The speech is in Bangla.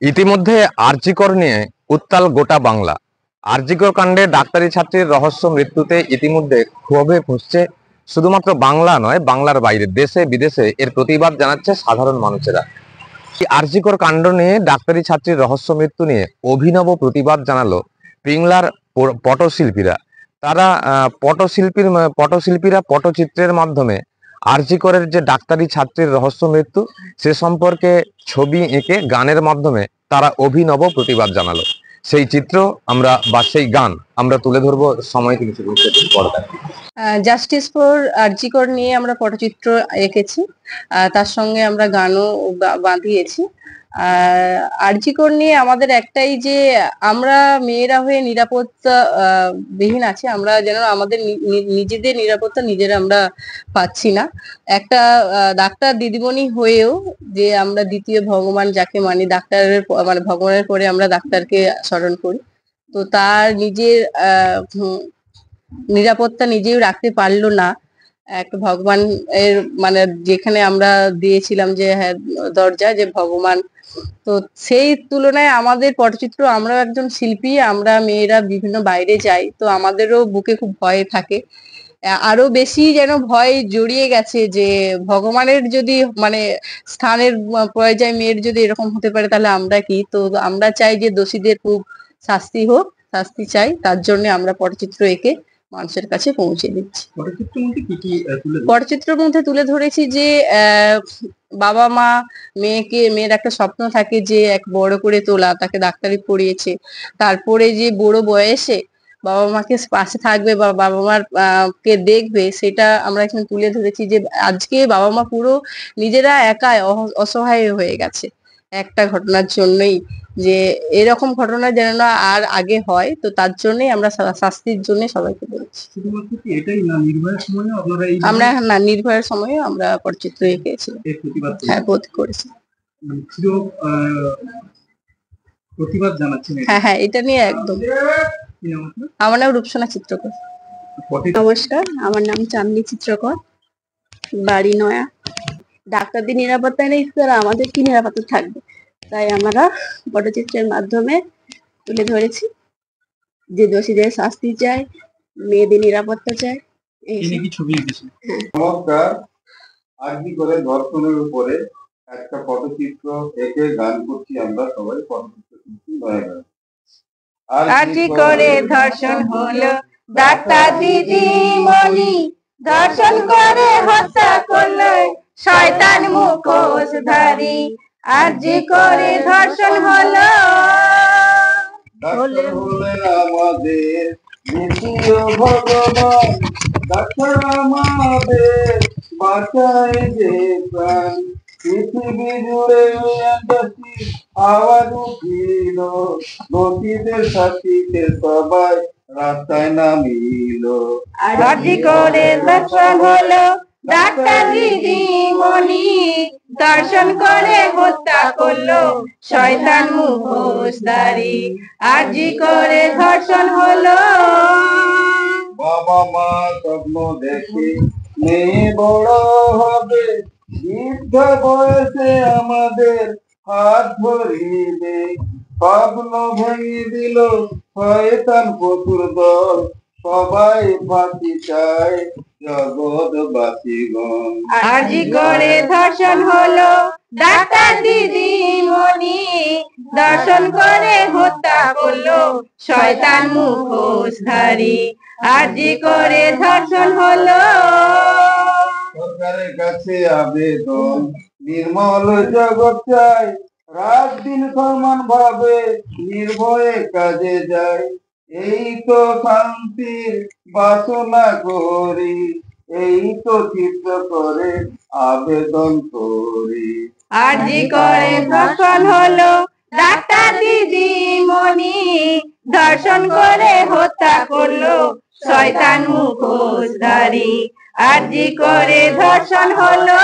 ইতিমধ্যে আরজিকর নিয়ে উত্তাল গোটা বাংলা। আরজিকর কাণ্ডে ডাক্তারি ছাত্রীর রহস্য মৃত্যুতে ইতিমধ্যে ক্ষোভে ফুঁসছে শুধুমাত্র বাংলা নয়, বাংলার বাইরে দেশে বিদেশে এর প্রতিবাদ জানাচ্ছে সাধারণ মানুষেরা। এই আরজিকর কাণ্ড নিয়ে ডাক্তারি ছাত্রীর রহস্য মৃত্যু নিয়ে অভিনব প্রতিবাদ জানালো পিংলার পটশিল্পীরা। তারা পটশিল্পীরা পটচিত্রের মাধ্যমে আরজিকরের যে ডাক্তারি ছাত্রীর রহস্য মৃত্যু সে সম্পর্কে ছবি এঁকে গানের মাধ্যমে তারা অভিনব প্রতিবাদ জানালো। সেই চিত্র আমরা বা সেই গান আমরা তুলে ধরবো সময় কিছু পর্দায়। জাস্টিস ফর আরজিকর নিয়ে আমরা পটচিত্র এঁকেছি, তার সঙ্গে আমরা গানও বাঁধিয়েছি। আরজিকর নিয়ে আমাদের একটাই যে আমরা মেয়েরা হয়ে নিরাপত্তা বিহীন আছি, আমরা যেন আমাদের নিজেদের নিরাপত্তা নিজেরা আমরা পাচ্ছি না। একটা ডাক্তার দিদিমণি হয়েও যে আমরা দ্বিতীয় ভগবান যাকে মানি, ডাক্তারের মানে ভগবানের পরে আমরা ডাক্তারকে স্মরণ করি, তো তার নিজের নিরাপত্তা নিজেও রাখতে পারলো না। একটা ভগবান এর মানে যেখানে আমরা দিয়েছিলাম যে হ্যাঁ দরজা যে ভগবান, তো সেই তুলনায় আমাদের পটচিত্র, আমরা একজন শিল্পী, আমরা মেয়েরা বিভিন্ন বাইরে যাই, তো আমাদেরও বুকে খুব ভয় থাকে। আরো বেশি যেন ভয় জড়িয়ে গেছে যে ভগবানের যদি মানে স্থানের পর্যায়ে মেয়ের যদি এরকম হতে পারে তাহলে আমরা কি। তো আমরা চাই যে দোষীদের খুব শাস্তি হোক, শাস্তি চাই, তার জন্য আমরা পটচিত্র এঁকে মানুষের কাছে পৌঁছে দিচ্ছি। পটচিত্রের মধ্যে তুলে ধরেছি যে বাবা মা মেয়ের একটা স্বপ্ন থাকে যে এক বড় করে তোলা, তাকে ডাক্তারি পড়িয়েছে, তারপরে যে বুড়ো বয়সে বাবা মাকে পাশে থাকবে বা বাবা মার কে দেখবে, সেটা আমরা এখানে তুলে ধরেছি। যে আজকে বাবা মা পুরো নিজেরা একাই অসহায় হয়ে গেছে একটা ঘটনার জন্যই, যে এরকম ঘটনা যেন না আর আগে হয়, তো তার জন্যই আমরা শাস্তির জন্য সবাইকে বলছি। আমরা না, নির্ভয়ের সময় আমরা পটচিত্র এঁকেছি, হ্যাঁ করেছি, প্রতিবাদ জানাচ্ছেন। হ্যাঁ এটা নিয়ে একদম। আমার নাম রূপসোনা চিত্রকর। নমস্কার, আমার নাম চাঁদনী চিত্রকর, বাড়ি নয়া। ডাক্তারদের নিরাপত্তা নেই, তারা আমাদের কি নিরাপত্তা থাকবে, তাই আমরা পটচিত্রের মাধ্যমে তুলে ধরেছি যে দোষীদের শাস্তি চাই, মেয়েদের নিরাপত্তা চাই। নমস্কার, আজকে করে ধর্ষণের উপরে একটা পটচিত্র এঁকে গান করছি আমরা সবাই। পটচিত্র আজকে করে ধর্ষণ হলো, ডাক্তার দিদিমণি ধর্ষণ করে হত্যা করলো শয়তান মুখোশধারী। আজকে করে ধর্ষণ হলো, হলেন আমাদের দ্বিতীয় ভগবান, ডাক্তার আমাদের বাঁচায় যে প্রাণ। পৃথিবী জুড়ে আওয়াজ উঠিল, দোষীদের শাস্তিতে সবাই রাস্তায় নামিল। আজকে করে ধর্ষণ হলো, ডাক্তার দিদিমণি দর্শন করে হত্যা করলো শয়তান মুখোশধারী। আজকে করে ধর্ষণ হলো। বাবা মা স্বপ্ন দেখে মেয়ে বড় হবে, বৃদ্ধ বয়সে আমাদের হাত ধরিবে। স্বপ্ন ভেঙে দিল শয়তান পশুর দল, সবাই ফাঁসি চায় জগৎবাসীগণ। আজকে করে ধর্ষণ হলো, ডাক্তার দিদিমণি দর্শন করে হত্যা করলো শয়তান মুখোশধারী। আজকে করে ধর্ষণ হলো। সরকারের কাছে আবেদন, নির্মল জগৎ চাই, রাত দিন সমান ভাবে নির্ভয়ে কাজে যায়। এই তো শান্তির বাসনা করি, এই তো চিত্র করে আবেদন করি। আজকে করে ধর্ষণ হলো, ডাক্তার দিদিমণি ধর্ষণ করে হত্যা করলো শয়তান মুখোশধারী। আজকে করে ধর্ষণ হলো।